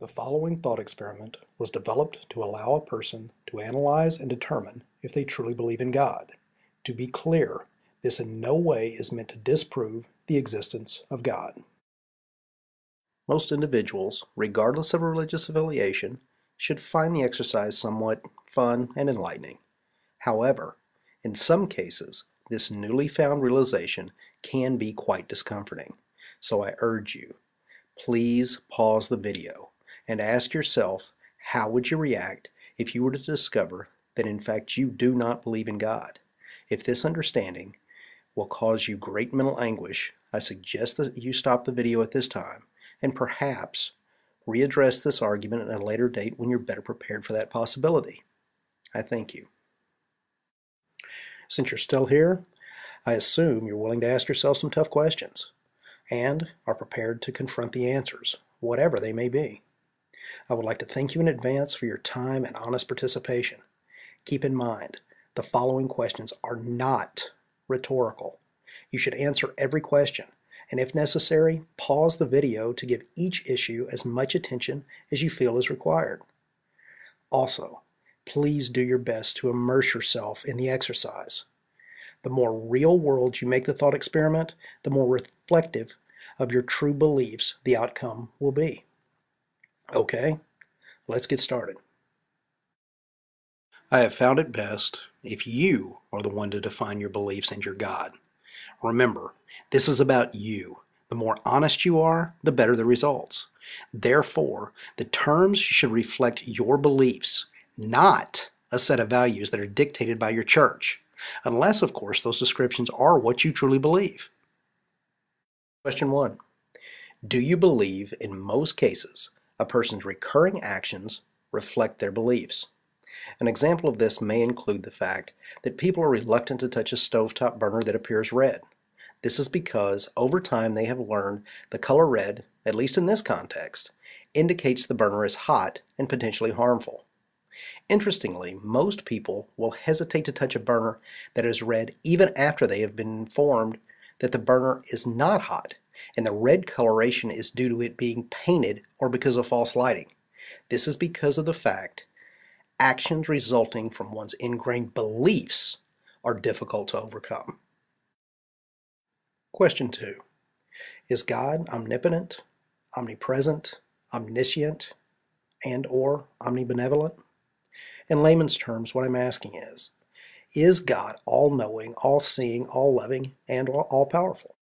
The following thought experiment was developed to allow a person to analyze and determine if they truly believe in God. To be clear, this in no way is meant to disprove the existence of God. Most individuals, regardless of religious affiliation, should find the exercise somewhat fun and enlightening. However, in some cases, this newly found realization can be quite discomforting. So I urge you, please pause the video and ask yourself, how would you react if you were to discover that in fact you do not believe in God? If this understanding will cause you great mental anguish, I suggest that you stop the video at this time and perhaps readdress this argument at a later date when you're better prepared for that possibility. I thank you. Since you're still here, I assume you're willing to ask yourself some tough questions and are prepared to confront the answers, whatever they may be. I would like to thank you in advance for your time and honest participation. Keep in mind, the following questions are not rhetorical. You should answer every question, and if necessary, pause the video to give each issue as much attention as you feel is required. Also, please do your best to immerse yourself in the exercise. The more real world you make the thought experiment, the more reflective of your true beliefs the outcome will be. Okay, let's get started. I have found it best if you are the one to define your beliefs and your God. Remember, this is about you. The more honest you are, the better the results. Therefore, the terms should reflect your beliefs, not a set of values that are dictated by your church, unless, of course, those descriptions are what you truly believe. Question 1. Do you believe in most cases a person's recurring actions reflect their beliefs? An example of this may include the fact that people are reluctant to touch a stovetop burner that appears red. This is because over time they have learned the color red, at least in this context, indicates the burner is hot and potentially harmful. Interestingly, most people will hesitate to touch a burner that is red even after they have been informed that the burner is not hot, and the red coloration is due to it being painted or because of false lighting. This is because of the fact actions resulting from one's ingrained beliefs are difficult to overcome. Question 2. Is God omnipotent, omnipresent, omniscient, and/or omnibenevolent? In layman's terms, what I'm asking is God all-knowing, all-seeing, all-loving, and all-powerful?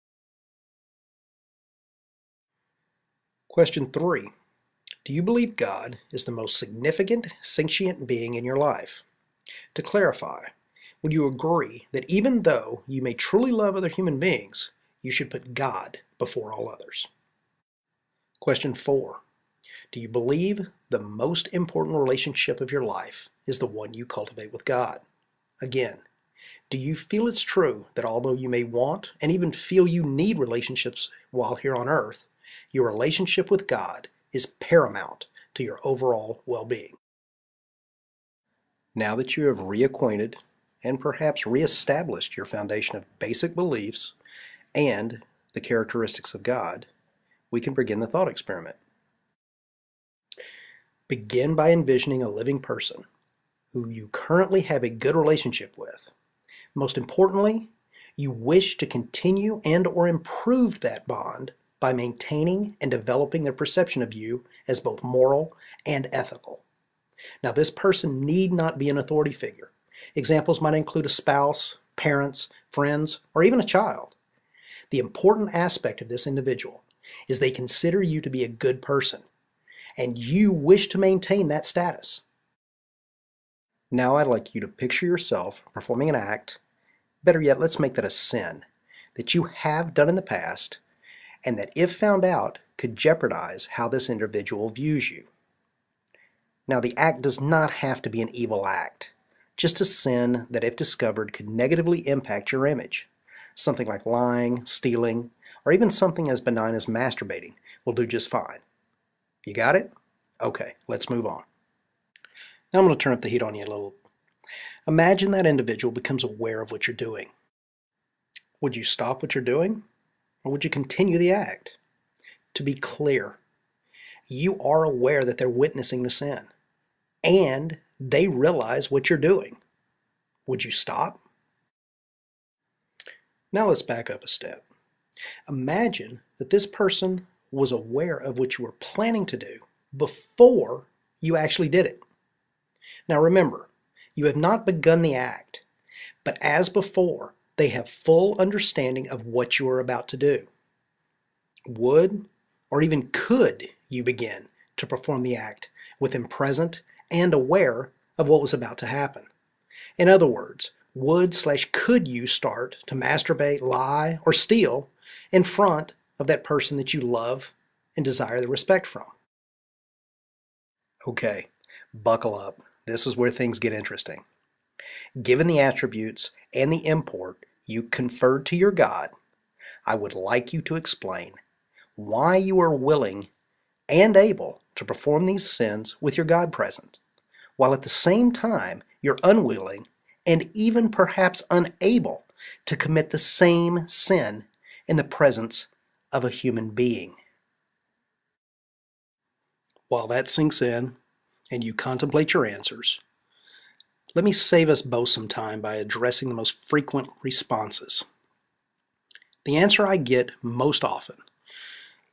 Question 3. Do you believe God is the most significant sentient being in your life? To clarify, would you agree that even though you may truly love other human beings, you should put God before all others? Question 4. Do you believe the most important relationship of your life is the one you cultivate with God? Again, do you feel it's true that although you may want and even feel you need relationships while here on earth, your relationship with God is paramount to your overall well-being? Now that you have reacquainted and perhaps reestablished your foundation of basic beliefs and the characteristics of God, we can begin the thought experiment. Begin by envisioning a living person who you currently have a good relationship with. Most importantly, you wish to continue and/or improve that bond by maintaining and developing their perception of you as both moral and ethical. Now, this person need not be an authority figure. Examples might include a spouse, parents, friends, or even a child. The important aspect of this individual is they consider you to be a good person, and you wish to maintain that status. Now I'd like you to picture yourself performing an act, better yet, let's make that a sin, that you have done in the past, and that if found out, could jeopardize how this individual views you. Now, the act does not have to be an evil act, just a sin that if discovered could negatively impact your image. Something like lying, stealing, or even something as benign as masturbating will do just fine. You got it? Okay, let's move on. Now I'm going to turn up the heat on you a little. Imagine that individual becomes aware of what you're doing. Would you stop what you're doing, or would you continue the act? To be clear, you are aware that they're witnessing the sin, and they realize what you're doing. Would you stop? Now let's back up a step. Imagine that this person was aware of what you were planning to do before you actually did it. Now remember, you have not begun the act, but as before, they have full understanding of what you are about to do. Would, or even could, you begin to perform the act with them present and aware of what was about to happen? In other words, would/could you start to masturbate, lie, or steal in front of that person that you love and desire the respect from? Okay, buckle up. This is where things get interesting. Given the attributes and the import you conferred to your God, I would like you to explain why you are willing and able to perform these sins with your God present, while at the same time you're unwilling and even perhaps unable to commit the same sin in the presence of a human being. While that sinks in and you contemplate your answers, let me save us both some time by addressing the most frequent responses. The answer I get most often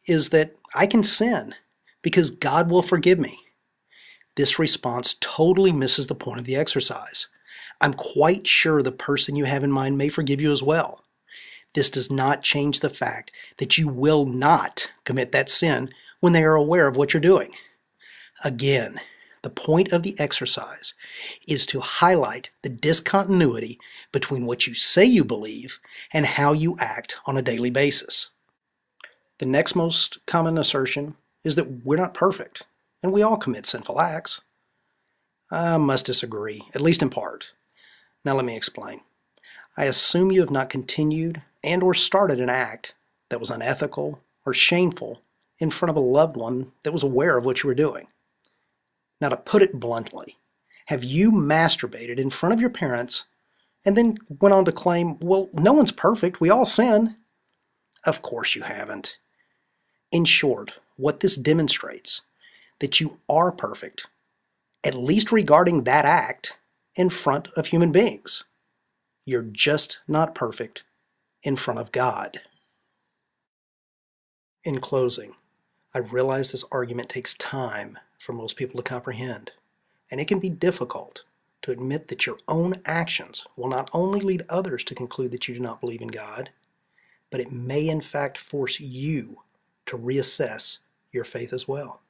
is that I can sin because God will forgive me. This response totally misses the point of the exercise. I'm quite sure the person you have in mind may forgive you as well. This does not change the fact that you will not commit that sin when they are aware of what you're doing. Again, the point of the exercise is to highlight the discontinuity between what you say you believe and how you act on a daily basis. The next most common assertion is that we're not perfect, and we all commit sinful acts. I must disagree, at least in part. Now let me explain. I assume you have not continued and or started an act that was unethical or shameful in front of a loved one that was aware of what you were doing. Now to put it bluntly, have you masturbated in front of your parents and then went on to claim, well, no one's perfect, we all sin? Of course you haven't. In short, what this demonstrates that you are perfect, at least regarding that act in front of human beings. You're just not perfect in front of God. In closing, I realize this argument takes time for most people to comprehend, and it can be difficult to admit that your own actions will not only lead others to conclude that you do not believe in God, but it may in fact force you to reassess your faith as well.